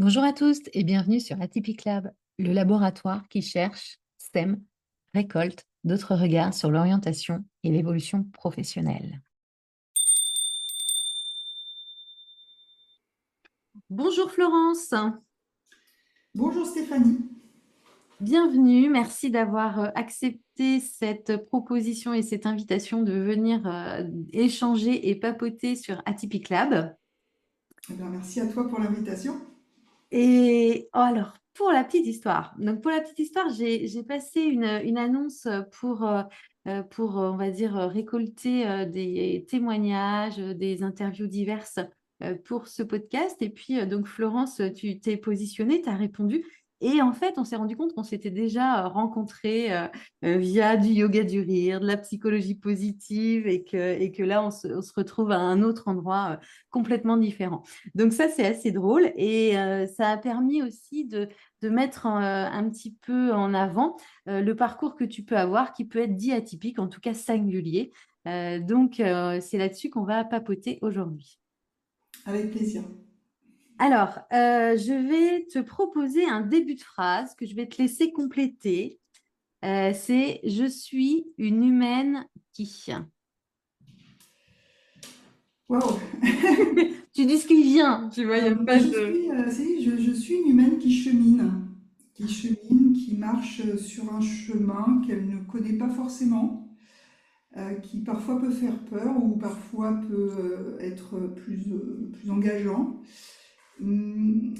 Bonjour à tous et bienvenue sur Atypique Lab, le laboratoire qui cherche, sème, récolte d'autres regards sur l'orientation et l'évolution professionnelle. Bonjour Florence, Bonjour Stéphanie. bienvenue, merci d'avoir accepté cette proposition et cette invitation de venir échanger et papoter sur Atypique Lab. Eh bien, merci à toi pour l'invitation. Et oh, alors, pour la petite histoire, j'ai passé une annonce on va dire, récolter des témoignages, des interviews diverses pour ce podcast. Et puis, donc, Florence, tu t'es positionnée, tu as répondu. Et en fait, on s'est rendu compte qu'on s'était déjà rencontrés via du yoga du rire, de la psychologie positive, et que là, on se retrouve à un autre endroit complètement différent. Donc ça, c'est assez drôle et ça a permis aussi de mettre un petit peu en avant le parcours que tu peux avoir, qui peut être dit atypique, en tout cas singulier. Donc, c'est là-dessus qu'on va papoter aujourd'hui. Avec plaisir. Alors, je vais te proposer un début de phrase que je vais te laisser compléter. C'est Je suis une humaine qui. Waouh. Tu dis ce qui vient, tu vois, il n'y a pas de. Je suis une humaine qui marche sur un chemin qu'elle ne connaît pas forcément, qui parfois peut faire peur ou parfois peut être plus engageant.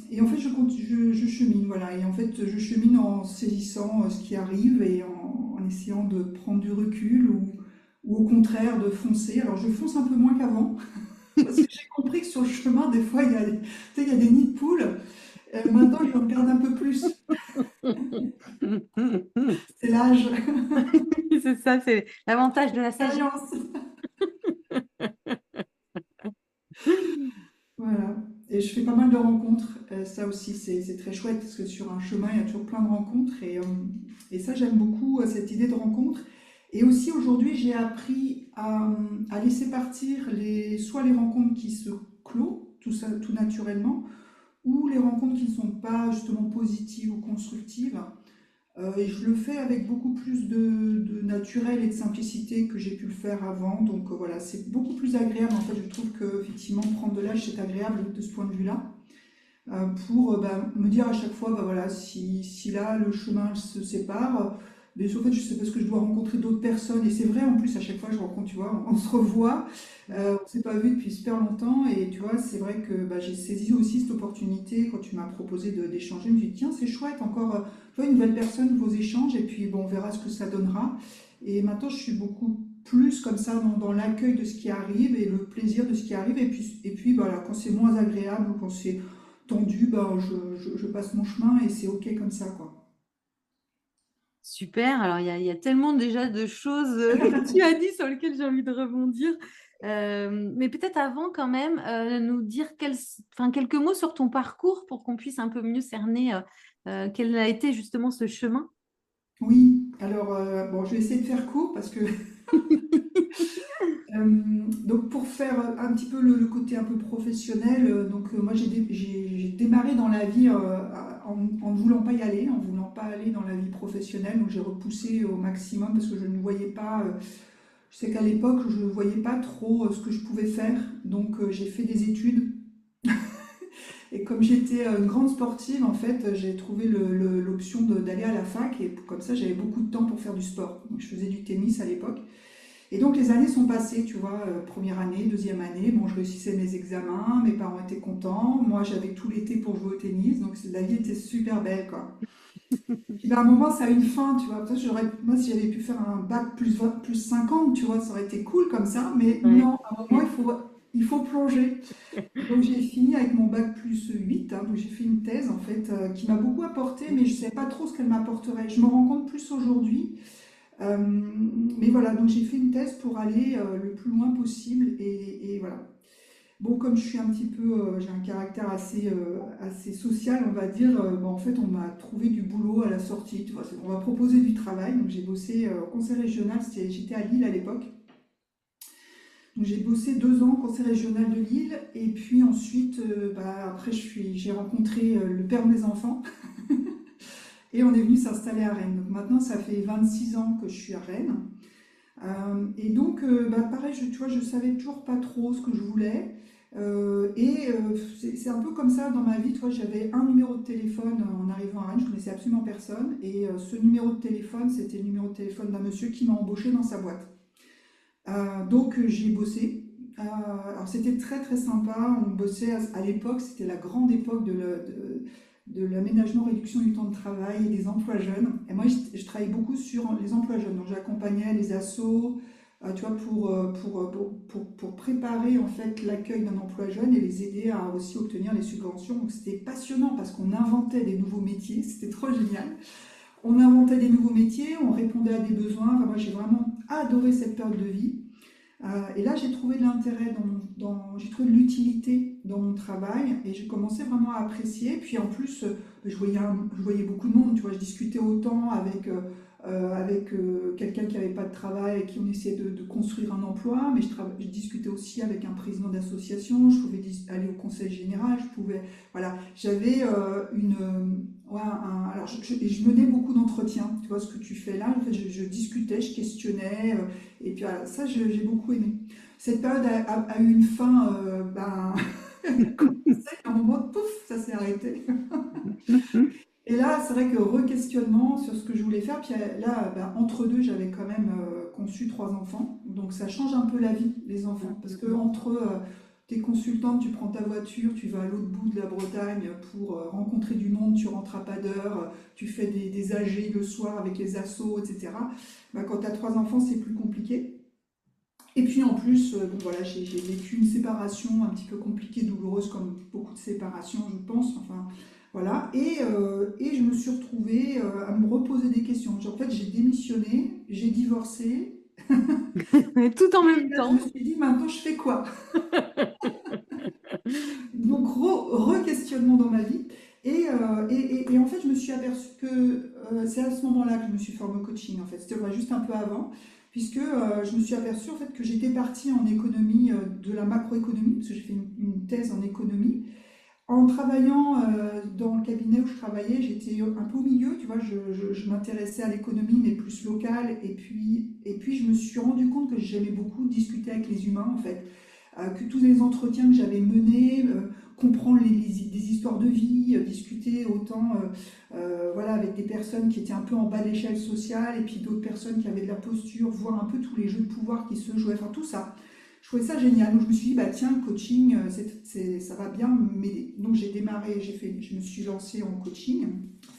Et en fait, je chemine, voilà. Et en fait, je chemine en saisissant ce qui arrive et en essayant de prendre du recul ou au contraire de foncer. Alors, je fonce un peu moins qu'avant parce que j'ai compris que sur le chemin, des fois, tu sais, il y a des nids de poules. Maintenant, je regarde un peu plus. C'est l'âge, C'est ça, c'est l'avantage de la sagesse. l'expérience. Voilà. Et je fais pas mal de rencontres. Ça aussi, c'est très chouette parce que sur un chemin, il y a toujours plein de rencontres. Et ça, j'aime beaucoup cette idée de rencontre. Et aussi, aujourd'hui, j'ai appris à laisser partir soit les rencontres qui se clôt, tout ça, tout naturellement, ou les rencontres qui ne sont pas justement positives ou constructives. Et je le fais avec beaucoup plus de naturel et de simplicité que j'ai pu le faire avant. Donc voilà, c'est beaucoup plus agréable. En fait, je trouve que effectivement prendre de l'âge, c'est agréable de ce point de vue-là. Pour me dire à chaque fois, bah voilà, si là le chemin se sépare, mais en fait, je sais parce que je dois rencontrer d'autres personnes. Et c'est vrai, en plus, à chaque fois, je rencontre, tu vois, on se revoit. On s'est pas vu depuis super longtemps. Et tu vois, c'est vrai que bah, j'ai saisi aussi cette opportunité quand tu m'as proposé d'échanger. Je me suis dit, tiens, c'est chouette, encore tu vois, une nouvelle personne, nouveaux échanges. Et puis, bon, on verra ce que ça donnera. Et maintenant, je suis beaucoup plus comme ça dans l'accueil de ce qui arrive et le plaisir de ce qui arrive. Et puis voilà, quand c'est moins agréable ou quand c'est tendu, ben, je passe mon chemin et c'est OK comme ça, quoi. Super. Alors, il y a tellement déjà de choses que tu as dit sur lesquelles j'ai envie de rebondir. Mais peut-être avant, quand même, nous dire quelques mots sur ton parcours pour qu'on puisse un peu mieux cerner quel a été justement ce chemin. Oui, alors, bon, je vais essayer de faire court parce que, donc pour faire un petit peu le côté un peu professionnel, moi j'ai démarré dans la vie en ne voulant pas y aller, en voulant pas aller dans la vie professionnelle, donc j'ai repoussé au maximum parce que je ne voyais pas, je sais qu'à l'époque je ne voyais pas trop ce que je pouvais faire, donc j'ai fait des études. Et comme j'étais une grande sportive, en fait, j'ai trouvé l'option d'aller à la fac et comme ça, j'avais beaucoup de temps pour faire du sport. Donc, je faisais du tennis à l'époque. Et donc, les années sont passées, tu vois, première année, deuxième année. Bon, je réussissais mes examens, mes parents étaient contents. Moi, j'avais tout l'été pour jouer au tennis, donc la vie était super belle, quoi. Puis, ben, à un moment, ça a une fin, tu vois. Moi, si j'avais pu faire un bac plus 20, plus 50, tu vois, ça aurait été cool comme ça. Mais Ouais. non, à un moment, il faut plonger. Donc j'ai fini avec mon bac plus 8, hein, donc j'ai fait une thèse en fait qui m'a beaucoup apporté, mais je ne savais pas trop ce qu'elle m'apporterait. Je me rends compte plus aujourd'hui. Euh, mais voilà, donc j'ai fait une thèse pour aller le plus loin possible et voilà. Bon, comme je suis un petit peu, j'ai un caractère assez social, on va dire, bon, en fait on m'a trouvé du boulot à la sortie, tu vois, on m'a proposé du travail, donc j'ai bossé au conseil régional, j'étais à Lille à l'époque. Donc j'ai bossé 2 ans au conseil régional de Lille et puis ensuite, après j'ai rencontré le père de mes enfants et on est venu s'installer à Rennes. Donc maintenant ça fait 26 ans que je suis à Rennes. Et donc pareil, tu vois, je savais toujours pas trop ce que je voulais. C'est un peu comme ça dans ma vie, tu vois, j'avais un numéro de téléphone en arrivant à Rennes, je connaissais absolument personne. Et ce numéro de téléphone, c'était le numéro de téléphone d'un monsieur qui m'a embauché dans sa boîte. J'y ai bossé. Alors c'était très très sympa. On bossait à l'époque, c'était la grande époque de l'aménagement, réduction du temps de travail et des emplois jeunes. Et moi, je travaillais beaucoup sur les emplois jeunes. Donc j'accompagnais les assos, tu vois, pour préparer en fait l'accueil d'un emploi jeune et les aider à aussi obtenir les subventions. Donc c'était passionnant parce qu'on inventait des nouveaux métiers. C'était trop génial. On inventait des nouveaux métiers, on répondait à des besoins. Enfin, moi, j'ai vraiment adoré cette période de vie. Et là, j'ai trouvé de l'intérêt j'ai trouvé de l'utilité dans mon travail et j'ai commencé vraiment à apprécier. Puis en plus, je voyais beaucoup de monde, tu vois, je discutais autant avec quelqu'un qui n'avait pas de travail et qui on essayait de construire un emploi, mais je discutais aussi avec un président d'association, je pouvais aller au conseil général, voilà, j'avais ouais, alors et je menais beaucoup d'entretiens, tu vois, ce que tu fais là, en fait, je discutais, je questionnais. Et puis voilà, ça, j'ai beaucoup aimé. Cette période a eu une fin, à un moment, pouf, ça s'est arrêté. Et là, c'est vrai que re-questionnement sur ce que je voulais faire. Puis là, entre deux, j'avais quand même conçu 3 enfants. Donc ça change un peu la vie, les enfants. Parce que entre t'es consultante, tu prends ta voiture, tu vas à l'autre bout de la Bretagne pour rencontrer du monde, tu rentres à pas d'heure, tu fais des AG le soir avec les assos, etc. Quand tu as 3 enfants, c'est plus compliqué. Et puis en plus, bon, voilà, j'ai vécu une séparation un petit peu compliquée, douloureuse, comme beaucoup de séparations, je pense. Enfin, voilà. Et je me suis retrouvée à me reposer des questions. En fait, j'ai démissionné, j'ai divorcé. Tout en Et même là, je me temps. suis dit, maintenant, je fais quoi? Donc, re-questionnement dans ma vie. Et en fait, je me suis aperçue que c'est à ce moment-là que je me suis formée au coaching, en fait. C'était ouais, juste un peu avant, puisque je me suis aperçue en fait, que j'étais partie en économie, de la macroéconomie, parce que j'ai fait une thèse en économie. En travaillant dans le cabinet où je travaillais, j'étais un peu au milieu, tu vois, je m'intéressais à l'économie, mais plus locale. Et puis, je me suis rendu compte que j'aimais beaucoup discuter avec les humains, en fait. Que tous les entretiens que j'avais menés, comprendre des histoires de vie, discuter autant voilà, avec des personnes qui étaient un peu en bas de l'échelle sociale, et puis d'autres personnes qui avaient de la posture, voir un peu tous les jeux de pouvoir qui se jouaient, enfin tout ça. Je trouvais ça génial. Donc je me suis dit, bah tiens, le coaching, ça va bien m'aider. Donc j'ai démarré, je me suis lancée en coaching,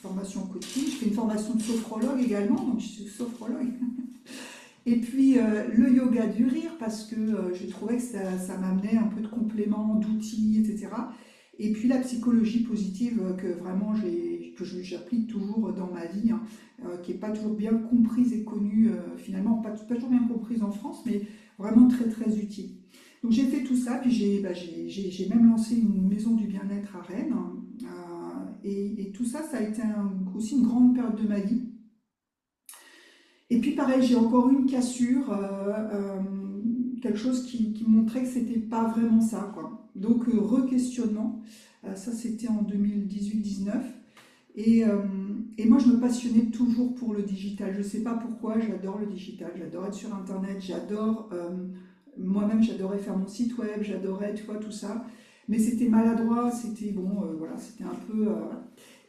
formation en coaching. Je fais une formation de sophrologue également, donc je suis sophrologue. Et puis le yoga du rire, parce que je trouvais que ça m'amenait un peu de compléments, d'outils, etc. Et puis la psychologie positive que vraiment j'applique toujours dans ma vie, hein, qui n'est pas toujours bien comprise et connue, finalement, pas toujours bien comprise en France, mais vraiment très très utile. Donc j'ai fait tout ça, puis j'ai même lancé une maison du bien-être à Rennes. Et tout ça, ça a été aussi une grande période de ma vie. Et puis pareil, j'ai encore eu une cassure, quelque chose qui montrait que c'était pas vraiment ça, quoi. Donc re-questionnement, ça c'était en 2018-19. Et moi je me passionnais toujours pour le digital. Je ne sais pas pourquoi, j'adore le digital, j'adore être sur Internet, moi-même j'adorais faire mon site web, j'adorais, tu vois, tout ça. Mais c'était maladroit, c'était bon, voilà, c'était un peu.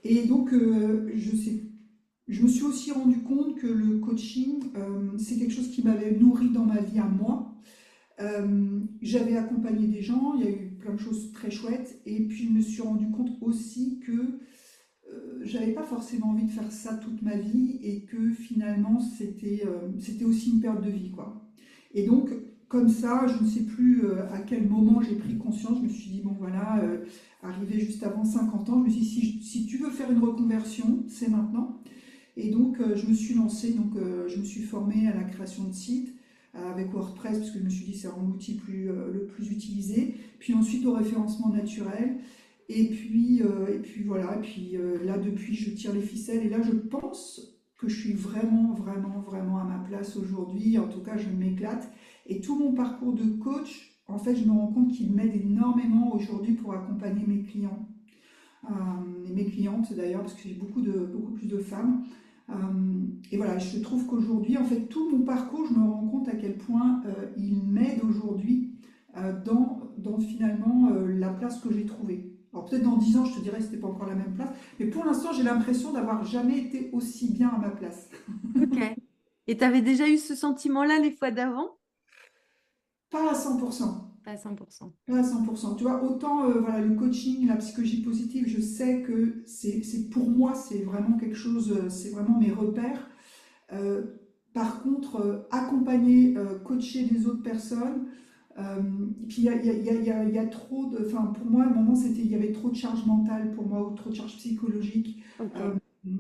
Et donc, je me suis aussi rendu compte que le coaching, c'est quelque chose qui m'avait nourri dans ma vie à moi. J'avais accompagné des gens, il y a eu plein de choses très chouettes, et puis je me suis rendu compte aussi que j'avais pas forcément envie de faire ça toute ma vie, et que finalement c'était aussi une perte de vie, quoi. Et donc, comme ça, je ne sais plus à quel moment j'ai pris conscience, je me suis dit, bon voilà, arrivé juste avant 50 ans, je me suis dit, si tu veux faire une reconversion, c'est maintenant. Et donc, je me suis lancée, donc, je me suis formée à la création de sites avec WordPress, parce que je me suis dit c'est vraiment l'outil le plus utilisé. Puis ensuite au référencement naturel. Et puis voilà, et puis là depuis je tire les ficelles. Et là je pense que je suis vraiment, vraiment, vraiment à ma place aujourd'hui. En tout cas, je m'éclate. Et tout mon parcours de coach, en fait, je me rends compte qu'il m'aide énormément aujourd'hui pour accompagner mes clients. Et mes clientes d'ailleurs, parce que j'ai beaucoup plus de femmes. Euh, et voilà, je trouve qu'aujourd'hui, en fait, tout mon parcours, je me rends compte à quel point il m'aide aujourd'hui dans finalement la place que j'ai trouvée. Alors peut-être dans 10 ans, je te dirais que c'était pas encore la même place, mais pour l'instant, j'ai l'impression d'avoir jamais été aussi bien à ma place. Ok. Et tu avais déjà eu ce sentiment-là les fois d'avant? Pas à 100%. Pas à 100%. Pas à 100%. Tu vois, autant voilà, le coaching, la psychologie positive, je sais que pour moi, c'est vraiment quelque chose, c'est vraiment mes repères. Euh, Par contre, accompagner, coacher les autres personnes, et puis il y a trop de, enfin pour moi, à un moment, il y avait trop de charge mentale pour moi, ou trop de charge psychologique. Euh, Ok.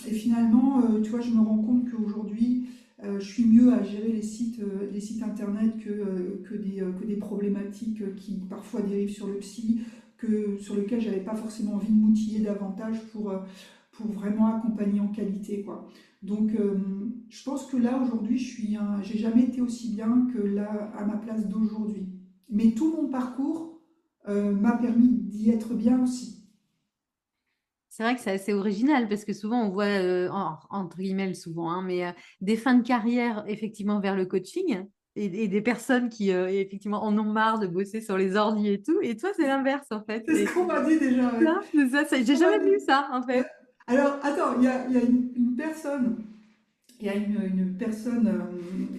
et finalement, tu vois, je me rends compte qu'aujourd'hui, je suis mieux à gérer les sites internet que des problématiques qui parfois dérivent sur le psy, sur lesquelles j'avais pas forcément envie de m'outiller davantage pour vraiment accompagner en qualité, quoi. Donc, je pense que là, aujourd'hui, j'ai jamais été aussi bien que là, à ma place d'aujourd'hui. Mais tout mon parcours m'a permis d'y être bien aussi. C'est vrai que c'est assez original parce que souvent on voit, entre guillemets, souvent, hein, mais des fins de carrière effectivement vers le coaching et des personnes qui effectivement en ont marre de bosser sur les ordi et tout. Et toi, c'est l'inverse en fait. C'est ce qu'on m'a dit déjà, ouais. J'ai On m'a jamais vu dit. ça en Ouais. fait. Alors, attends, il y a une personne, il y a une personne,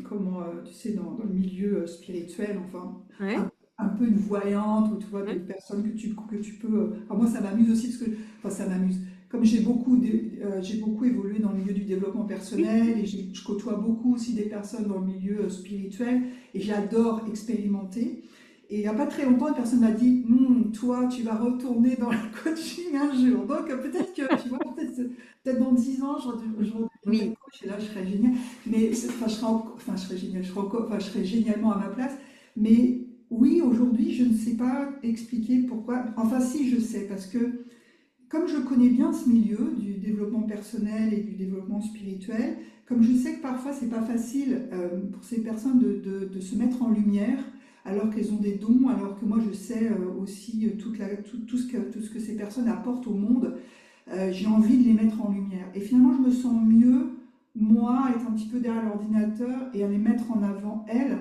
comment, tu sais, dans le milieu spirituel, enfin, un, Ouais. un peu une voyante, ou tu vois, Ouais. une personne que tu peux. Enfin, moi, ça m'amuse aussi, parce que, enfin, ça m'amuse. Comme j'ai beaucoup évolué dans le milieu du développement Oui. personnel, et je côtoie beaucoup aussi des personnes dans le milieu spirituel, et j'adore expérimenter. Et il n'y a pas très longtemps, une personne m'a dit, toi, tu vas retourner dans le coaching un jour. Donc, peut-être que, tu vois, peut-être dans 10 ans, je redeviendrai Oui. coach et là, je serais génial. Mais enfin, je serais génial, enfin, je serais génialement à ma place. Mais oui, aujourd'hui, je ne sais pas expliquer pourquoi. Enfin, si, je sais, parce que comme je connais bien ce milieu du développement personnel et du développement spirituel, comme je sais que parfois c'est pas facile pour ces personnes de se mettre en lumière alors qu'elles ont des dons, alors que moi je sais aussi tout ce que ces personnes apportent au monde, j'ai envie de les mettre en lumière. Et finalement, je me sens mieux, moi, à être un petit peu derrière l'ordinateur et à les mettre en avant, elles.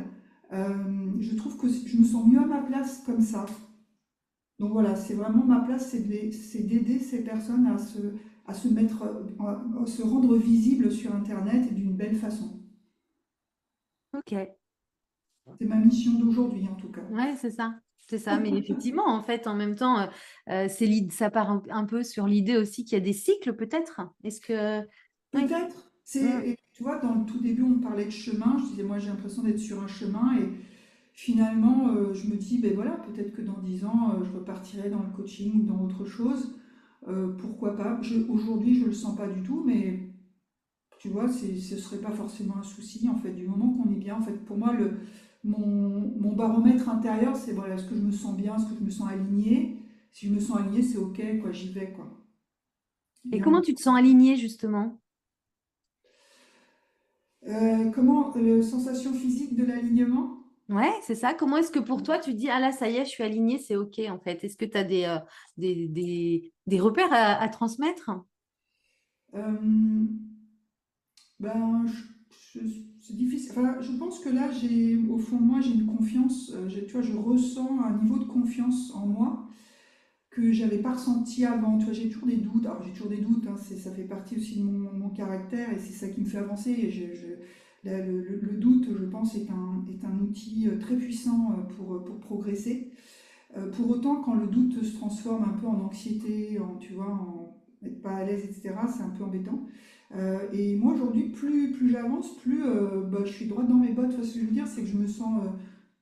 Je trouve que je me sens mieux à ma place comme ça. Donc voilà, c'est vraiment ma place, c'est d'aider ces personnes à se mettre, à se rendre visibles sur Internet et d'une belle façon. Ok. C'est ma mission d'aujourd'hui en tout cas. Ouais, c'est ça. C'est ça. Mais effectivement, en fait, en même temps, ça part un peu sur l'idée aussi qu'il y a des cycles, peut-être. Est-ce que. Oui. Peut-être, Mm. tu vois, dans le tout début, on parlait de chemin. Je disais, moi, j'ai l'impression d'être sur un chemin. Et finalement, je me dis, ben voilà, peut-être que dans 10 ans, je repartirai dans le coaching ou dans autre chose. Pourquoi pas? Aujourd'hui, je ne le sens pas du tout, mais tu vois, ce serait pas forcément un souci, en fait, du moment qu'on est bien. En fait, pour moi, mon baromètre intérieur, c'est voilà, est-ce que je me sens bien, est-ce que je me sens alignée? Si je me sens alignée, c'est OK, quoi, j'y vais, quoi. Et Et comment tu te sens aligné, justement? comment, la sensation physique de l'alignement? Ouais, c'est ça. Comment est-ce que pour toi, tu te dis, ah là, ça y est, je suis alignée, c'est OK, en fait. Est-ce que tu as des repères à transmettre? Euh, Ben, c'est difficile. Enfin, je pense que là, au fond de moi, j'ai une confiance. Tu vois, je ressens un niveau de confiance en moi que j'avais pas ressenti avant. Tu vois, j'ai toujours des doutes. Alors, j'ai toujours des doutes, hein, ça fait partie aussi de mon caractère et c'est ça qui me fait avancer. Et le doute, je pense, est un outil très puissant pour progresser. Pour autant, quand le doute se transforme un peu en anxiété, tu vois, en être pas à l'aise, etc., c'est un peu embêtant. Et moi, aujourd'hui, plus j'avance, plus bah, je suis droite dans mes bottes. Enfin, ce que je veux dire, c'est que je me sens.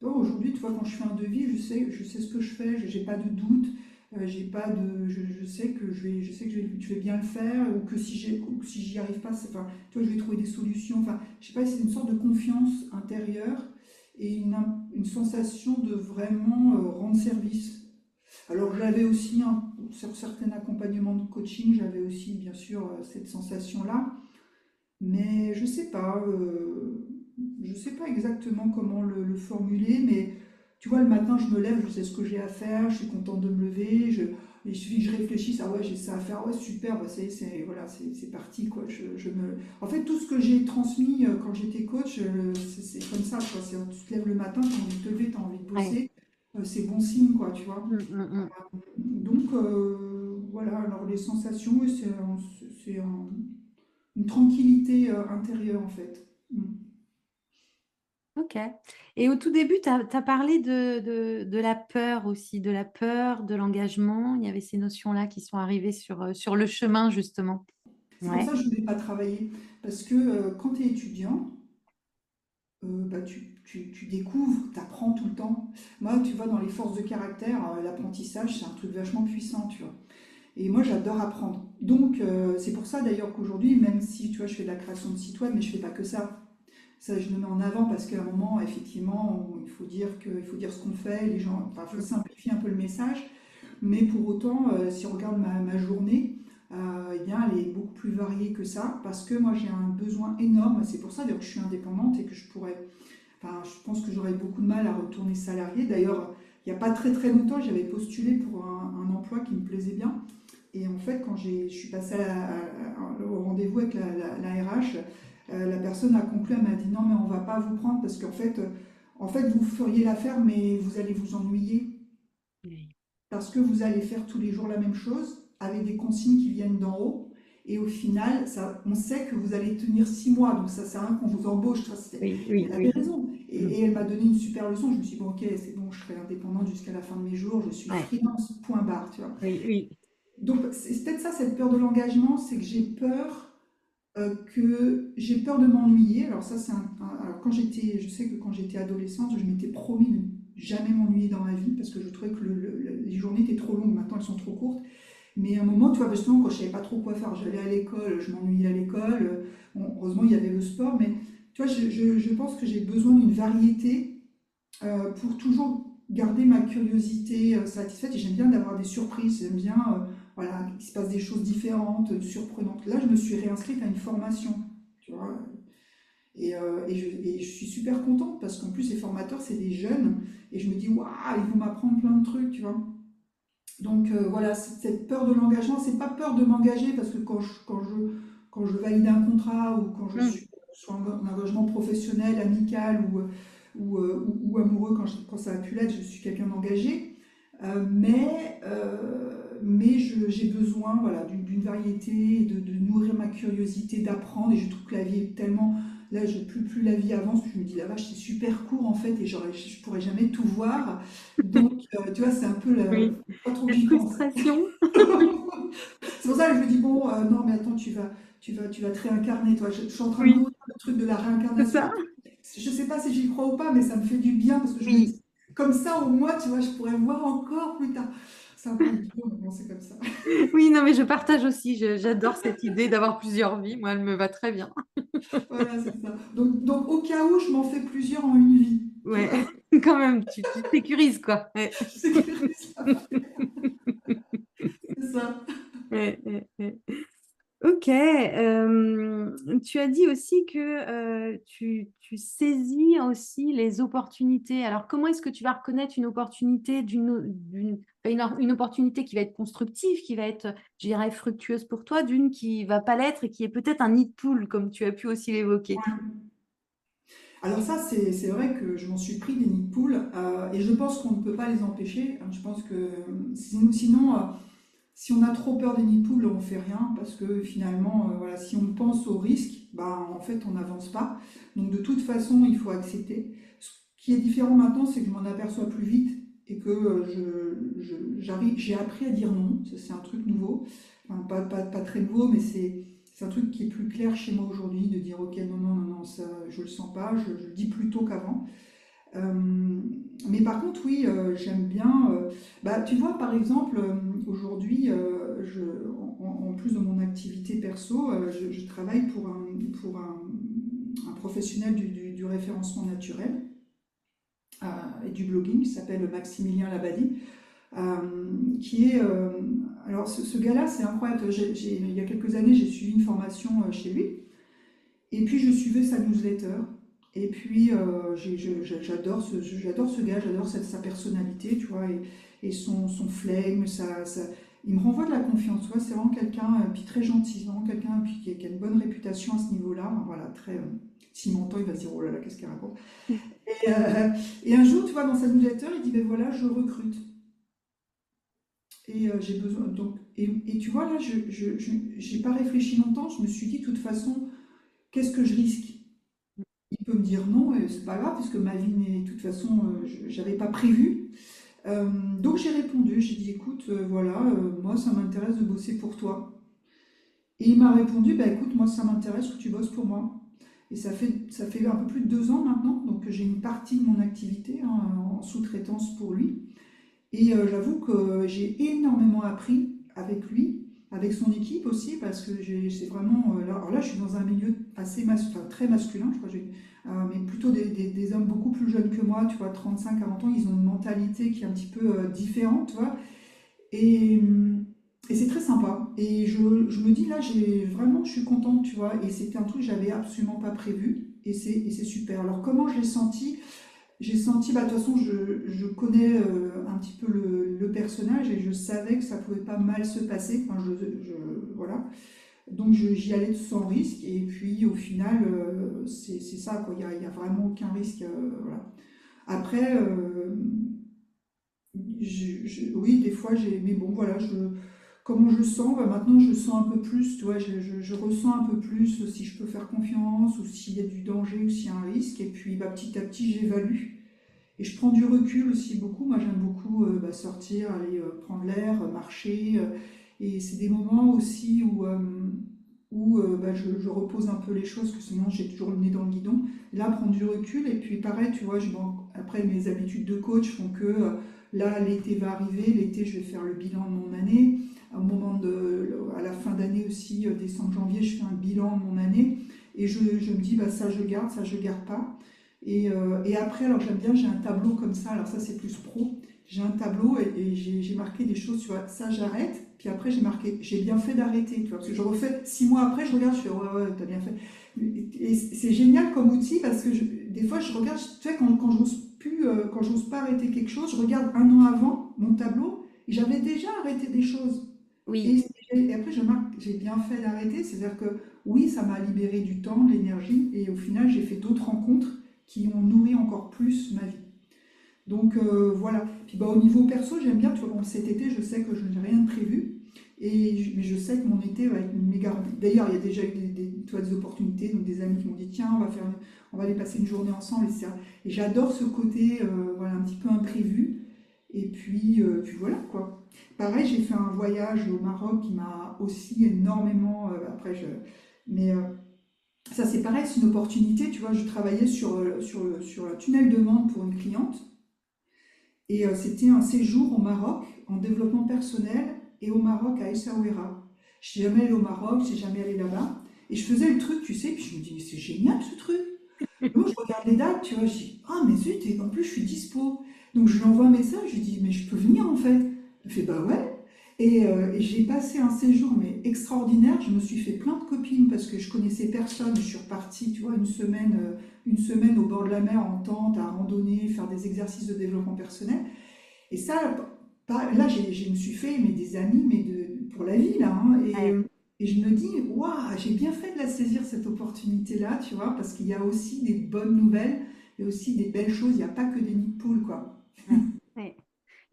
Aujourd'hui, tu vois, quand je fais un devis, je sais ce que je fais, j'ai pas de doute. J'ai pas de, je sais que je sais que je vais bien le faire, ou si j'y arrive pas, enfin, tu vois, je vais trouver des solutions. Enfin, je sais pas, c'est une sorte de confiance intérieure et une sensation de vraiment rendre service. Alors j'avais aussi, sur certains accompagnements de coaching, j'avais aussi bien sûr cette sensation-là, mais je sais pas. je sais pas exactement comment le formuler, mais tu vois, le matin, je me lève, je sais ce que j'ai à faire, je suis contente de me lever, il suffit que je réfléchisse, ah ouais, j'ai ça à faire, ouais, super, bah ça y est, voilà, c'est parti, quoi. En fait, tout ce que j'ai transmis quand j'étais coach, c'est comme ça, quoi. Tu te lèves le matin, tu as envie de te lever, tu as envie de Ouais. bosser, c'est bon signe, quoi, tu vois. Mm, mm, mm. Donc, voilà, alors les sensations, oui, une tranquillité intérieure, en fait. Mm. Ok. Et au tout début, tu as parlé de la peur aussi, de la peur, de l'engagement. Il y avait ces notions-là qui sont arrivées sur le chemin, justement. C'est pour Ouais. ça que je ne voulais pas travailler. Parce que quand tu es étudiant, bah, tu découvres, tu apprends tout le temps. Moi, tu vois, dans les forces de caractère, l'apprentissage, c'est un truc vachement puissant, tu vois. Et moi, j'adore apprendre. Donc, c'est pour ça d'ailleurs qu'aujourd'hui, même si, tu vois, je fais de la création de sites web, mais je fais pas que ça. Ça, je le mets en avant parce qu'à un moment, effectivement, il faut dire ce qu'on fait, les gens, enfin, il faut simplifier un peu le message. Mais pour autant, si on regarde ma journée, eh bien, elle est beaucoup plus variée que ça parce que moi, j'ai un besoin énorme. C'est pour ça d'ailleurs que je suis indépendante et que enfin, je pense que j'aurais beaucoup de mal à retourner salarié. D'ailleurs, il n'y a pas très très longtemps, j'avais postulé pour un emploi qui me plaisait bien. Et en fait, quand je suis passée au rendez-vous avec la RH, la personne a conclu, elle m'a dit non, mais on ne va pas vous prendre parce qu'en fait, vous feriez l'affaire, mais vous allez vous ennuyer Oui, parce que vous allez faire tous les jours la même chose avec des consignes qui viennent d'en haut. Et au final, on sait que vous allez tenir 6 mois, donc ça sert à rien qu'on vous embauche. oui, oui, Elle avait oui. raison. Mm. Et elle m'a donné une super leçon. Je me suis dit, bon, ok, c'est bon, je serai indépendante jusqu'à la fin de mes jours, je suis Ouais. freelance, point barre, tu vois. Oui, oui. Donc, c'est peut-être ça, cette peur de l'engagement, c'est que j'ai peur de m'ennuyer. Alors ça, alors je sais que quand j'étais adolescente, je m'étais promis de ne jamais m'ennuyer dans ma vie parce que je trouvais que les journées étaient trop longues. Maintenant, elles sont trop courtes. Mais à un moment, tu vois, justement, quand je savais pas trop quoi faire, j'allais à l'école, je m'ennuyais à l'école. Bon, heureusement, il y avait le sport, mais tu vois, je pense que j'ai besoin d'une variété pour toujours garder ma curiosité satisfaite. Et j'aime bien d'avoir des surprises. J'aime bien, voilà, qu'il se passe des choses différentes, surprenantes. Là, je me suis réinscrite à une formation, tu vois. Et je suis super contente parce qu'en plus, les formateurs, c'est des jeunes. Et je me dis, waouh, ils vont m'apprendre plein de trucs, tu vois. Donc voilà, cette peur de l'engagement, c'est pas peur de m'engager parce que quand je valide un contrat ou quand je Mm. suis soit en engagement professionnel, amical ou amoureux, quand ça a pu l'être, je suis quelqu'un d'engagé. Mais j'ai besoin voilà, d'une variété, de nourrir ma curiosité, d'apprendre. Et je trouve que la vie est tellement. Là, plus la vie avance, plus je me dis la vache, c'est super court en fait, et je pourrais jamais tout voir. Donc, tu vois, c'est un peu Oui. pas trop que Cette j'y pense. frustration. C'est pour ça que je me dis, bon, non, mais attends, tu vas te réincarner, toi. Je suis en train de Oui, nourrir le truc de la c'est réincarnation. ça. Je sais pas si j'y crois ou pas, mais ça me fait du bien parce que je me Oui. dis, comme ça, au moins, tu vois, je pourrais voir encore plus tard. C'est un peu idiot, mais bon, c'est comme ça. Oui, non, mais je partage aussi. J'adore cette idée d'avoir plusieurs vies. Moi, elle me va très bien. Voilà, c'est ça. Donc, au cas où, je m'en fais plusieurs en une vie. Tu vois, Ouais, quand même, tu sécurises, quoi. Ouais. c'est que ça. C'est ça. Ouais, ouais, ouais. Ok. Tu as dit aussi que tu saisis aussi les opportunités. Alors, comment est-ce que tu vas reconnaître une opportunité une opportunité qui va être constructive, qui va être, je dirais, fructueuse pour toi, d'une qui va pas l'être et qui est peut-être un nid de poule, comme tu as pu aussi l'évoquer. Alors ça, c'est vrai que je m'en suis pris des nids de poules et je pense qu'on ne peut pas les empêcher. Je pense que sinon, si on a trop peur des nids de poules, on ne fait rien parce que finalement, voilà, si on pense au risque, bah, en fait, on n'avance pas. Donc de toute façon, il faut accepter. Ce qui est différent maintenant, c'est que je m'en aperçois plus vite et que j'ai appris à dire non. Ça, c'est un truc nouveau. Enfin, pas très nouveau, mais c'est un truc qui est plus clair chez moi aujourd'hui, de dire ok, non, non, non, non, ça, je le sens pas, je le dis plus tôt qu'avant. Euh, mais par contre, oui, j'aime bien. Bah, tu vois, par exemple, aujourd'hui, en plus de mon activité perso, je travaille pour un professionnel du référencement naturel et du blogging qui s'appelle Maximilien Labadie, qui est. Alors, ce gars-là, c'est incroyable. Il y a quelques années, j'ai suivi une formation chez lui. Et puis, je suivais sa newsletter. Et puis, j'adore ce gars, j'adore sa personnalité, tu vois, et son flegme, il me renvoie de la confiance, tu vois, c'est vraiment quelqu'un, puis très gentil, vraiment quelqu'un puis qui a une bonne réputation à ce niveau-là. Enfin, voilà, très, s'il m'entend, il va se dire, oh là là, qu'est-ce qu'elle raconte. Et, euh, et un jour, tu vois, dans sa newsletter, il dit, ben voilà, je recrute. Et j'ai besoin, donc, et tu vois, là, j'ai pas réfléchi longtemps, je me suis dit, de toute façon, qu'est-ce que je risque? Il peut me dire non, et c'est pas grave, parce que ma vie n'est, de toute façon, j'avais pas prévu. Euh, donc j'ai répondu, j'ai dit écoute, voilà, moi ça m'intéresse de bosser pour toi. Et il m'a répondu, bah écoute, moi ça m'intéresse que tu bosses pour moi. Et ça fait un peu plus de 2 ans maintenant, donc j'ai une partie de mon activité hein, en sous-traitance pour lui. Et j'avoue que j'ai énormément appris avec lui, avec son équipe aussi, parce que c'est vraiment. Alors là, je suis dans un milieu enfin, très masculin, je crois, mais plutôt des hommes beaucoup plus jeunes que moi, tu vois, 35, 40 ans, ils ont une mentalité qui est un petit peu différente, tu vois. Et, et c'est très sympa. Et je me dis, là, je suis contente, tu vois, et c'était un truc que j'avais absolument pas prévu, et c'est super. Alors, comment je l'ai senti? J'ai senti, bah, de toute façon, je connais un petit peu le personnage et je savais que ça pouvait pas mal se passer. Enfin, voilà. Donc j'y allais sans risque et puis au final, c'est ça, quoi. Il y a vraiment aucun risque. Voilà. Après, oui, des fois, mais bon, voilà, comment je sens, bah, maintenant je sens un peu plus, tu vois, je ressens un peu plus si je peux faire confiance ou s'il y a du danger ou s'il y a un risque. Et puis bah, petit à petit, j'évalue. Et je prends du recul aussi beaucoup. Moi, j'aime beaucoup bah, sortir, aller prendre l'air, marcher. Et c'est des moments aussi où bah, je repose un peu les choses, parce que sinon j'ai toujours le nez dans le guidon. Là, prendre du recul. Et puis pareil, tu vois, après mes habitudes de coach font que là, l'été va arriver. L'été, je vais faire le bilan de mon année. À la fin d'année aussi, décembre, janvier, je fais un bilan de mon année. Et je me dis, bah, ça je garde pas. Et après, alors j'aime bien, j'ai un tableau comme ça, alors ça c'est plus pro. J'ai un tableau et j'ai marqué des choses, tu vois, ça j'arrête, puis après j'ai marqué, j'ai bien fait d'arrêter, tu vois, parce que je refais 6 mois après, je regarde, je fais ouais, ouais, t'as bien fait. Et c'est génial comme outil parce que des fois je regarde, tu sais, quand j'ose plus, quand j'ose pas arrêter quelque chose, je regarde un an avant mon tableau et j'avais déjà arrêté des choses. Oui. Et après je marque, j'ai bien fait d'arrêter, c'est-à-dire que oui, ça m'a libéré du temps, de l'énergie, et au final j'ai fait d'autres rencontres qui ont nourri encore plus ma vie. Donc voilà. Puis bah, au niveau perso, j'aime bien, tu vois, bon, cet été, je sais que je n'ai rien de prévu. Mais je sais que mon été va être méga rempli. D'ailleurs, il y a déjà eu tu vois, des opportunités, donc des amis qui m'ont dit tiens, on va aller passer une journée ensemble, etc. Et j'adore ce côté voilà, un petit peu imprévu. Et puis voilà quoi. Pareil, j'ai fait un voyage au Maroc qui m'a aussi énormément. Mais ça, c'est pareil, c'est une opportunité. Tu vois, je travaillais sur le tunnel de Mende pour une cliente. Et c'était un séjour au Maroc en développement personnel et au Maroc à Essaouira. Je suis jamais allée au Maroc, je suis jamais allée là-bas. Et je faisais le truc, tu sais, puis je me dis, mais c'est génial ce truc. Donc je regarde les dates, tu vois, je dis, ah mais zut, et en plus je suis dispo. Donc je lui envoie un message, je lui dis, mais je peux venir en fait. Elle fait, bah ouais. Et j'ai passé un séjour mais extraordinaire. Je me suis fait plein de copines parce que je connaissais personne. Je suis repartie, tu vois, une semaine au bord de la mer en tente, à randonner, faire des exercices de développement personnel. Et ça, là, je me suis fait mais, des amis mais pour la vie, là. Hein. Ouais. Et je me dis, waouh, j'ai bien fait de la saisir, cette opportunité-là, tu vois, parce qu'il y a aussi des bonnes nouvelles, il y a aussi des belles choses, il n'y a pas que des nids de poules, quoi. Ouais. Ouais.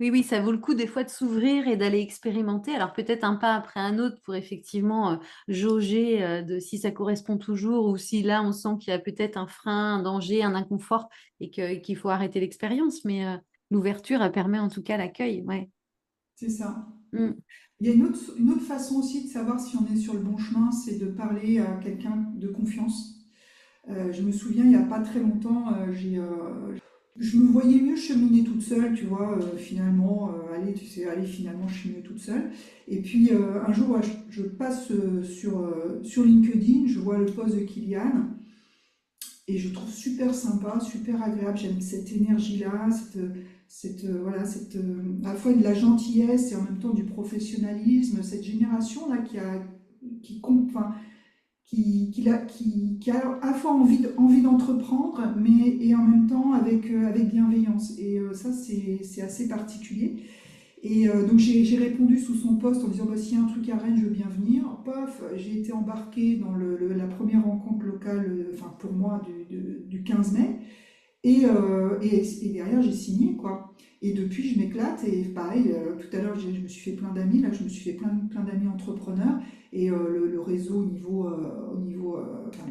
Oui, oui, ça vaut le coup des fois de s'ouvrir et d'aller expérimenter. Alors peut-être un pas après un autre pour effectivement jauger de si ça correspond toujours ou si là on sent qu'il y a peut-être un frein, un danger, un inconfort qu'il faut arrêter l'expérience. Mais l'ouverture, elle permet en tout cas l'accueil. Ouais. C'est ça. Mm. Il y a une autre façon aussi de savoir si on est sur le bon chemin, c'est de parler à quelqu'un de confiance. Je me souviens, il n'y a pas très longtemps, je me voyais mieux cheminer toute seule, tu vois, finalement, allez, tu sais, allez, finalement, je suis mieux toute seule. Et puis, un jour, ouais, je passe sur LinkedIn, je vois le post de Kylian, et je trouve super sympa, super agréable. J'aime cette énergie-là, voilà, à la fois de la gentillesse et en même temps du professionnalisme, cette génération-là qui a, qui, com- enfin, qui a à la fois envie d'entreprendre, mais et en même temps avec bienveillance. Et ça, c'est assez particulier. Et donc j'ai répondu sous son poste en disant bah, s'il y a un truc à Rennes, je veux bien venir. Paf, j'ai été embarquée dans la première rencontre locale, enfin pour moi, du 15 mai. Et derrière, j'ai signé, quoi. Et depuis, je m'éclate. Et pareil, tout à l'heure, je me suis fait plein d'amis. Là, je me suis fait plein d'amis entrepreneurs. Et le réseau enfin,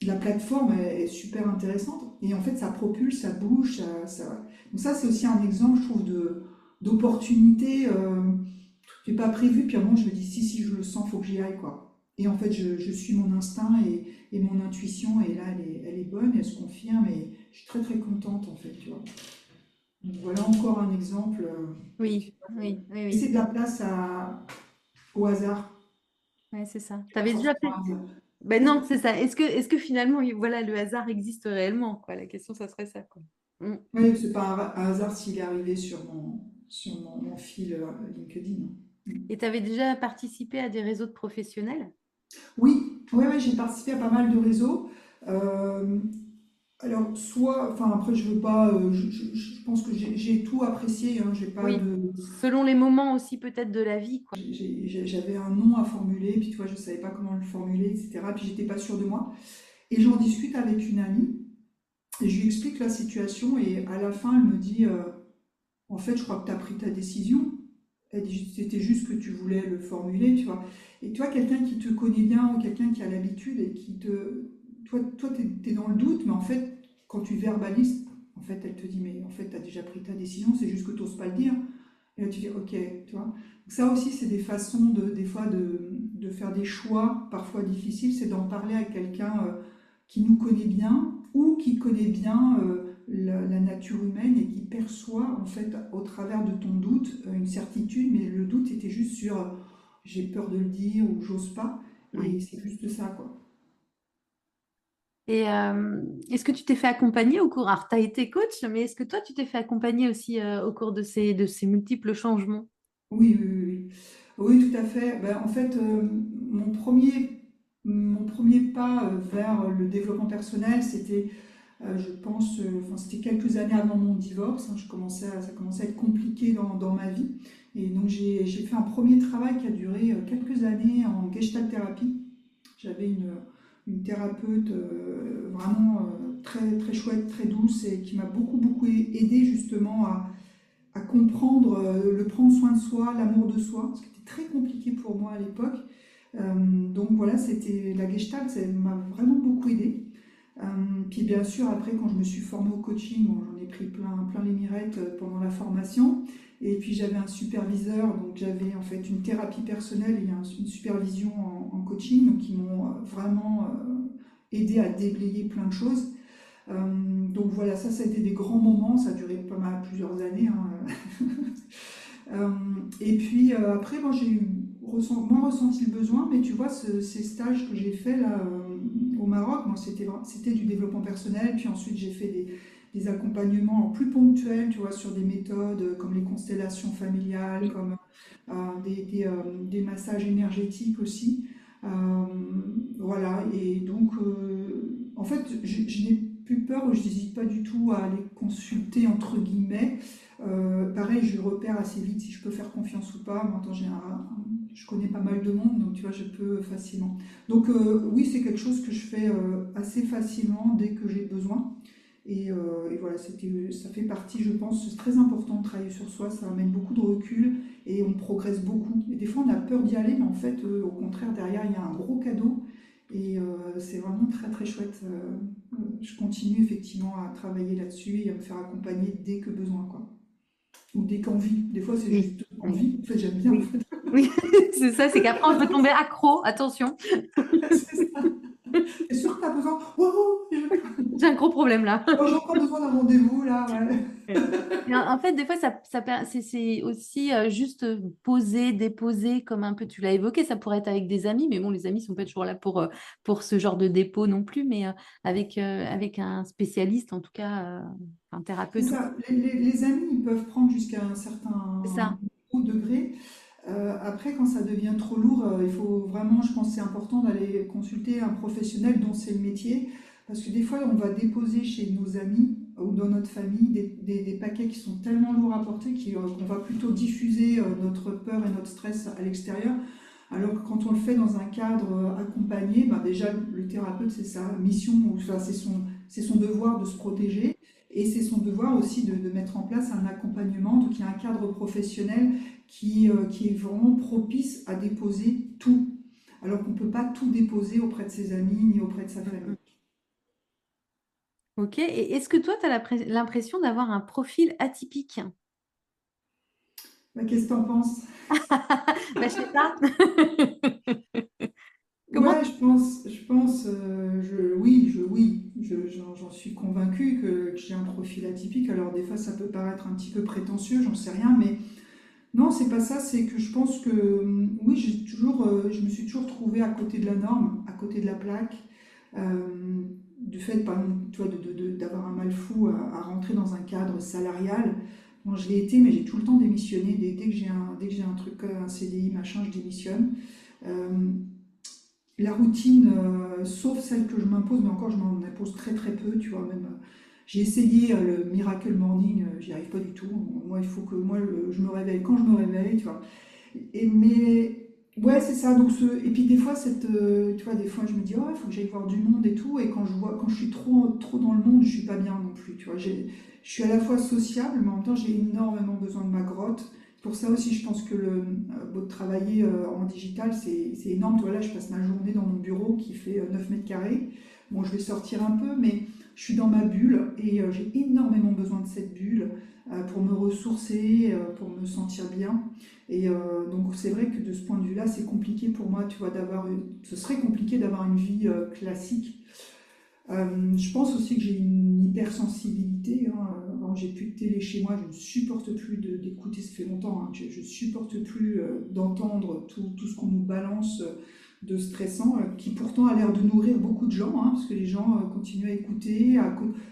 la plateforme est super intéressante. Et en fait, ça propulse, ça bouge. Donc ça, c'est aussi un exemple, je trouve, d'opportunité qui n'est pas prévu. Puis à un moment, je me dis, si, je le sens, faut que j'y aille, quoi. Et en fait, je suis mon instinct et mon intuition. Et là, elle est bonne, elle se confirme. Et je suis très, très contente, en fait, tu vois. Donc voilà encore un exemple. Tu Oui, vois, oui, oui, laisser oui. de la place au hasard. Ouais, c'est ça. Tu Pas avais déjà forcément fait. un hasard. Ben non, c'est ça. Est-ce que finalement, voilà, le hasard existe réellement, quoi? La question, ça serait ça, quoi. Mm. Oui, c'est pas un hasard s'il est arrivé sur mon fil LinkedIn. Mm. Et tu avais déjà participé à des réseaux de professionnels? Oui, ouais, ouais, j'ai participé à pas mal de réseaux. Euh, alors, enfin, après, je veux pas, je pense que j'ai tout apprécié, hein, j'ai pas Oui. de, Selon les moments aussi, peut-être, de la vie, quoi. j'avais un nom à formuler, puis tu vois, je savais pas comment le formuler, etc. Puis j'étais pas sûre de moi. Et j'en discute avec une amie, et je lui explique la situation, et à la fin, elle me dit, en fait, je crois que tu as pris ta décision. Elle dit, c'était juste que tu voulais le formuler, tu vois. Et toi, quelqu'un qui te connaît bien ou quelqu'un qui a l'habitude et qui te... Toi, t'es dans le doute, mais en fait, quand tu verbalises, en fait, elle te dit, mais en fait, tu as déjà pris ta décision, c'est juste que tu n'oses pas le dire. Et là, tu dis, ok, tu vois. Donc ça aussi, c'est des façons, des fois, de faire des choix parfois difficiles, c'est d'en parler à quelqu'un qui nous connaît bien ou qui connaît bien la nature humaine et qui perçoit en fait au travers de ton doute une certitude, mais le doute était juste sur j'ai peur de le dire ou j'ose pas, Oui. et c'est juste ça quoi. Et est-ce que tu t'es fait accompagner au cours? Alors, tu as été coach, mais est-ce que toi, tu t'es fait accompagner aussi au cours de ces multiples changements? Oui, oui, oui, oui. Oui, tout à fait. Ben, en fait, mon premier pas vers le développement personnel, c'était, je pense, enfin, c'était quelques années avant mon divorce, hein. Ça commençait à être compliqué dans ma vie. Et donc, j'ai fait un premier travail qui a duré quelques années en gestalt thérapie. J'avais une thérapeute vraiment très, très chouette, très douce et qui m'a beaucoup aidé justement à comprendre, le prendre soin de soi, l'amour de soi, ce qui était très compliqué pour moi à l'époque. Donc voilà, c'était la Gestalt, ça m'a vraiment beaucoup aidé. Puis bien sûr, après, quand je me suis formée au coaching, bon, j'en ai pris plein les mirettes pendant la formation. Et puis j'avais un superviseur, donc j'avais en fait une thérapie personnelle et une supervision en coaching, donc qui m'ont vraiment aidé à déblayer plein de choses. Donc voilà, ça a été des grands moments, ça a duré pas mal plusieurs années, hein. Euh, et puis après, moi j'ai moins ressenti le besoin, mais tu vois, ces stages que j'ai fait là au Maroc, moi c'était du développement personnel, puis ensuite j'ai fait des accompagnements plus ponctuels, tu vois, sur des méthodes comme les constellations familiales, Oui. comme des massages énergétiques aussi. Euh, voilà, et donc en fait, je n'ai plus peur, je n'hésite pas du tout à aller consulter entre guillemets. Pareil, je repère assez vite si je peux faire confiance ou pas. Moi, je connais pas mal de monde, donc tu vois, je peux facilement. Donc oui, c'est quelque chose que je fais assez facilement dès que j'ai besoin. Et voilà, ça fait partie, je pense, c'est très important de travailler sur soi, ça amène beaucoup de recul et on progresse beaucoup. Et des fois, on a peur d'y aller, mais en fait, au contraire, derrière, il y a un gros cadeau et c'est vraiment très très chouette. Je continue effectivement à travailler là-dessus et à me faire accompagner dès que besoin, quoi. Ou dès qu'envie. Des fois, c'est Oui, juste oui, envie. En fait, j'aime bien, en oui. fait. Oui, c'est ça, c'est qu'après, on peut tomber accro, attention. C'est ça. T'es sûr que t'as besoin? Oh, J'ai un gros problème là. j'ai encore besoin d'un rendez-vous, là, ouais. Ouais. Et en fait, des fois, c'est aussi juste poser, déposer, comme un peu tu l'as évoqué. Ça pourrait être avec des amis, mais bon, les amis sont pas toujours là pour ce genre de dépôt non plus, mais avec un spécialiste, en tout cas, un C'est thérapeute. ça. Les amis, ils peuvent prendre jusqu'à un C'est certain ça. haut degré. Après, quand ça devient trop lourd, il faut vraiment, je pense, que c'est important d'aller consulter un professionnel dont c'est le métier, parce que des fois, on va déposer chez nos amis ou dans notre famille des paquets qui sont tellement lourds à porter qu'on va plutôt diffuser notre peur et notre stress à l'extérieur, alors que quand on le fait dans un cadre accompagné, ben déjà, le thérapeute, c'est sa mission, enfin, c'est son devoir de se protéger. Et c'est son devoir aussi de mettre en place un accompagnement, donc il y a un cadre professionnel qui est vraiment propice à déposer tout, alors qu'on ne peut pas tout déposer auprès de ses amis ni auprès de sa Mm, famille. mm. Ok. Et est-ce que toi, tu as l'impression d'avoir un profil atypique? Bah, qu'est-ce que tu en penses? Bah, je sais pas. Comment? Ouais, oui, j'en suis convaincue que j'ai un profil atypique. Alors des fois, ça peut paraître un petit peu prétentieux, j'en sais rien, mais non, c'est pas ça. C'est que je pense que oui, je me suis toujours trouvée à côté de la norme, à côté de la plaque. Du fait, par exemple, tu vois, d'avoir un mal fou à rentrer dans un cadre salarial. Bon, je l'ai été, mais j'ai tout le temps démissionné. Dès que j'ai un truc, un CDI, machin, je démissionne. Euh, la routine, sauf celle que je m'impose, mais encore je m'en impose très très peu, tu vois, même j'ai essayé le Miracle Morning, j'y arrive pas du tout. Moi, il faut que je me réveille quand je me réveille, tu vois. Mais ouais, c'est ça. Et puis des fois, tu vois, des fois, je me dis, oh, il faut que j'aille voir du monde et tout. Et quand je suis trop dans le monde, je suis pas bien non plus. Tu vois, je suis à la fois sociable, mais en même temps, j'ai énormément besoin de ma grotte. Pour ça aussi, je pense que de travailler en digital, c'est énorme. Tu vois, là, je passe ma journée dans mon bureau qui fait 9 mètres carrés. Bon, je vais sortir un peu, mais je suis dans ma bulle et j'ai énormément besoin de cette bulle pour me ressourcer, pour me sentir bien. Donc c'est vrai que de ce point de vue-là, c'est compliqué pour moi, tu vois, ce serait compliqué d'avoir une vie classique. Je pense aussi que j'ai une hypersensibilité, hein. Quand j'ai plus de télé chez moi, je ne supporte plus d'écouter, ça fait longtemps, hein, je ne supporte plus d'entendre tout ce qu'on nous balance de stressant, qui pourtant a l'air de nourrir beaucoup de gens, hein, parce que les gens continuent à écouter.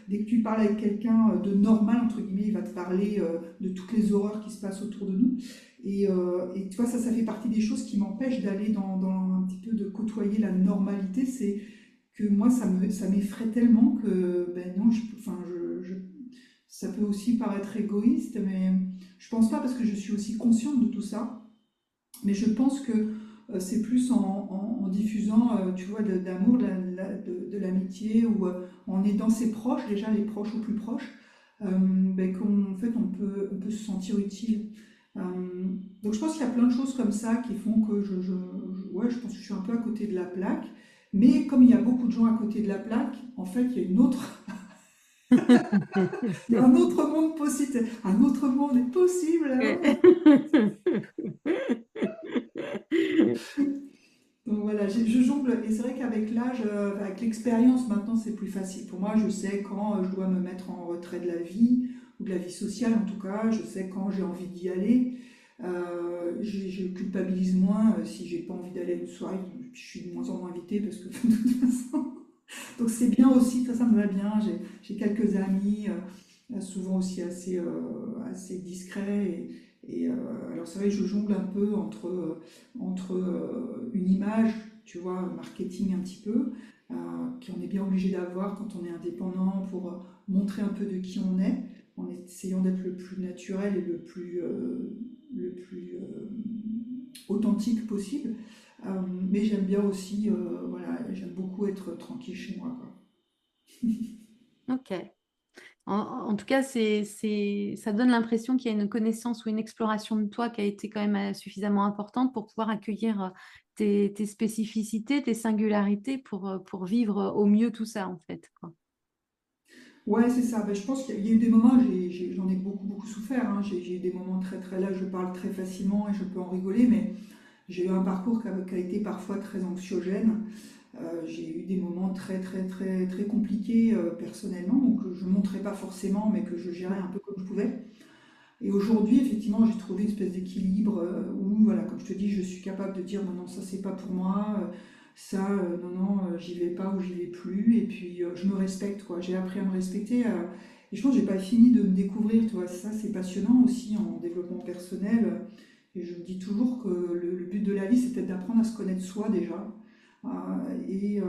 Dès que tu parles avec quelqu'un de normal, entre guillemets, il va te parler de toutes les horreurs qui se passent autour de nous. Et tu vois, ça fait partie des choses qui m'empêchent d'aller dans un petit peu de côtoyer la normalité. C'est que moi, ça m'effraie tellement que, ben non, enfin, ça peut aussi paraître égoïste, mais je pense pas parce que je suis aussi consciente de tout ça. Mais je pense que c'est plus en diffusant, tu vois, d'amour, de l'amitié, ou en aidant ses proches, déjà les proches aux plus proches, ben, qu'en fait, on peut se sentir utile. Euh, donc je pense qu'il y a plein de choses comme ça qui font que ouais, je pense que je suis un peu à côté de la plaque. Mais comme il y a beaucoup de gens à côté de la plaque, en fait, il y a un autre monde possible. Un autre monde est possible. Hein. Donc voilà, je jongle. Et c'est vrai qu'avec l'âge, avec l'expérience, maintenant, c'est plus facile. Pour moi, je sais quand je dois me mettre en retrait de la vie, ou de la vie sociale en tout cas. Je sais quand j'ai envie d'y aller. Je culpabilise moins si j'ai pas envie d'aller à une soirée. Je suis de moins en moins invitée parce que de toute façon. Donc c'est bien aussi, ça me va bien. J'ai quelques amis, souvent aussi assez discrets. Alors c'est vrai que je jongle un peu entre une image, tu vois, marketing un petit peu, qu'on est bien obligé d'avoir quand on est indépendant pour montrer un peu de qui on est, en essayant d'être le plus naturel et le plus authentique possible. Mais j'aime bien aussi, voilà, j'aime beaucoup être tranquille chez moi, quoi. Ok. En tout cas, ça donne l'impression qu'il y a une connaissance ou une exploration de toi qui a été quand même suffisamment importante pour pouvoir accueillir tes spécificités, tes singularités pour vivre au mieux tout ça, en fait, quoi. Ouais, c'est ça. Ben, je pense qu'il y a eu des moments, j'en ai beaucoup souffert, hein. J'ai eu des moments là, je parle très facilement et je peux en rigoler, mais j'ai eu un parcours qui a été parfois très anxiogène. J'ai eu des moments très compliqués personnellement, donc que je ne montrais pas forcément, mais que je gérais un peu comme je pouvais. Et aujourd'hui, effectivement, j'ai trouvé une espèce d'équilibre où, voilà, comme je te dis, je suis capable de dire non, non, ça c'est pas pour moi, non, non, j'y vais pas ou j'y vais plus. Et puis je me respecte, quoi. J'ai appris à me respecter. Et je pense que j'ai pas fini de me découvrir, tu vois. Ça, c'est passionnant aussi en développement personnel. Et je dis toujours que le but de la vie, c'est peut-être d'apprendre à se connaître soi déjà. Euh, et, euh,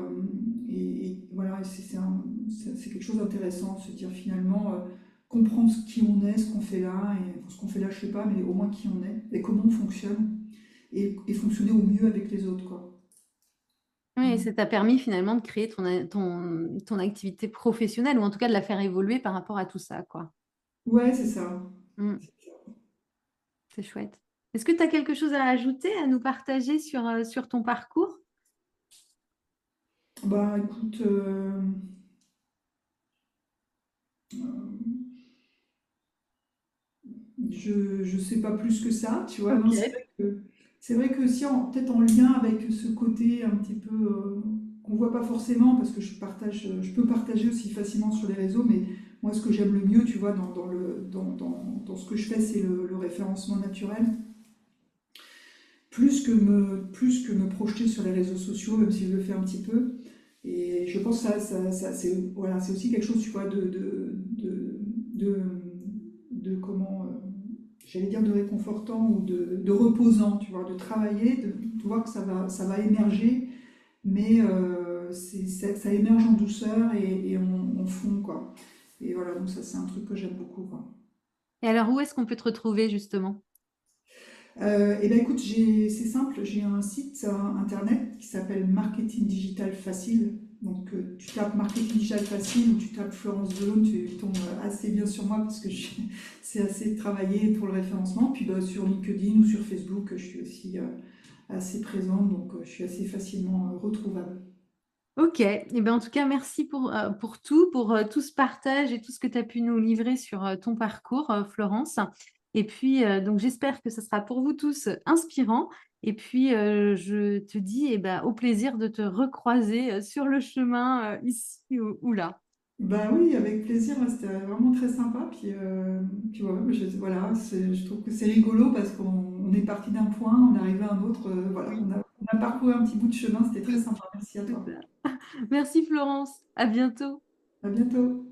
et voilà, et c'est quelque chose d'intéressant de se dire finalement, comprendre qui on est, ce qu'on fait là, et enfin, ce qu'on fait là, je sais pas, mais au moins qui on est, et comment on fonctionne, et fonctionner au mieux avec les autres, quoi. Oui, et Voilà. ça t'a permis finalement de créer ton activité professionnelle, ou en tout cas de la faire évoluer par rapport à tout ça, quoi. Ouais, c'est ça. Mm, c'est chouette. Est-ce que tu as quelque chose à ajouter, à nous partager sur ton parcours? Bah écoute, je sais pas plus que ça, tu vois. Ok. Non, c'est vrai que si peut-être en lien avec ce côté un petit peu qu'on voit pas forcément, parce que je peux partager aussi facilement sur les réseaux, mais moi ce que j'aime le mieux, tu vois, dans ce que je fais, c'est le référencement naturel. Plus que me projeter sur les réseaux sociaux, même si je le fais un petit peu. Et je pense que c'est voilà, c'est aussi quelque chose, tu vois, de, de comment, j'allais dire de réconfortant ou de reposant, tu vois, de travailler, de voir que ça va émerger, mais ça émerge en douceur et en fond, quoi. Et voilà, donc ça, c'est un truc que j'aime beaucoup, quoi. Et alors, où est-ce qu'on peut te retrouver justement? Eh ben écoute, c'est simple, j'ai un site internet qui s'appelle Marketing Digital Facile. Donc tu tapes Marketing Digital Facile ou tu tapes Florence Delaune, tu tombes assez bien sur moi parce que c'est assez travaillé pour le référencement. Puis bah, sur LinkedIn ou sur Facebook, je suis aussi assez présente, donc je suis assez facilement retrouvable. Ok, et ben en tout cas, merci pour tout ce partage et tout ce que tu as pu nous livrer sur ton parcours, Florence. Et puis, donc, j'espère que ce sera pour vous tous inspirant. Et puis, je te dis eh ben, au plaisir de te recroiser sur le chemin ici ou là. Bah oui, avec plaisir, ouais, c'était vraiment très sympa. Puis ouais, mais voilà, je trouve que c'est rigolo parce qu'on est parti d'un point, on est arrivé à un autre. Voilà, Oui, on a parcouru un petit bout de chemin, c'était très oui, sympa. Merci à c'est toi. ça. Merci Florence, à bientôt. À bientôt.